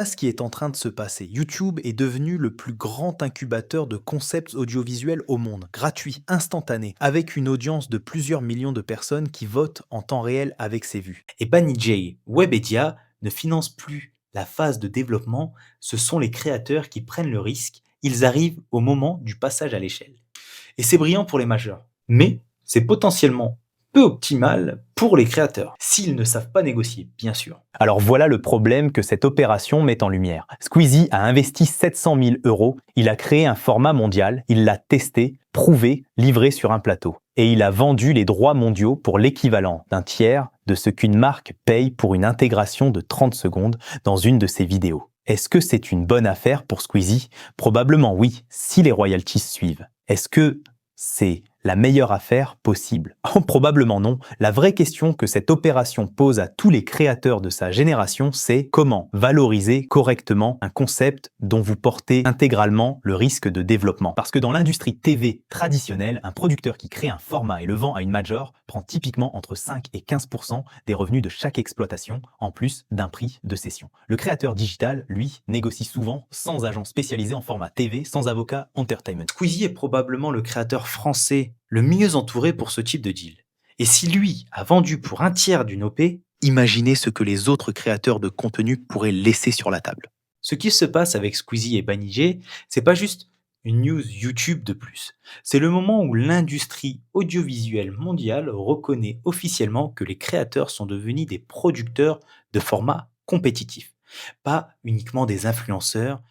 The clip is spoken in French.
Ce qui est en train de se passer. YouTube est devenu le plus grand incubateur de concepts audiovisuels au monde, gratuit, instantané, avec une audience de plusieurs millions de personnes qui votent en temps réel avec ses vues. Et Banijay, Webedia ne finance plus la phase de développement, ce sont les créateurs qui prennent le risque, ils arrivent au moment du passage à l'échelle. Et c'est brillant pour les majeurs, mais c'est potentiellement peu optimal pour les créateurs, s'ils ne savent pas négocier, bien sûr. Alors voilà le problème que cette opération met en lumière. Squeezie a investi 700 000 euros, il a créé un format mondial, il l'a testé, prouvé, livré sur un plateau. Et il a vendu les droits mondiaux pour l'équivalent d'un tiers de ce qu'une marque paye pour une intégration de 30 secondes dans une de ses vidéos. Est-ce que c'est une bonne affaire pour Squeezie? Probablement oui, si les royalties suivent. Est-ce que c'est la meilleure affaire possible? Oh, probablement non. La vraie question que cette opération pose à tous les créateurs de sa génération, c'est comment valoriser correctement un concept dont vous portez intégralement le risque de développement. Parce que dans l'industrie TV traditionnelle, un producteur qui crée un format et le vend à une major prend typiquement entre 5 et 15% des revenus de chaque exploitation, en plus d'un prix de cession. Le créateur digital, lui, négocie souvent sans agent spécialisé en format TV, sans avocat entertainment. Squeezie est probablement le créateur français le mieux entouré pour ce type de deal. Et si lui a vendu pour un tiers d'une OP, Imaginez ce que les autres créateurs de contenu pourraient laisser sur la table. ce qui se passe avec Squeezie et Banijay, c'est pas juste une news YouTube de plus. C'est le moment où l'industrie audiovisuelle mondiale reconnaît officiellement que les créateurs sont devenus des producteurs de formats compétitifs, pas uniquement des influenceurs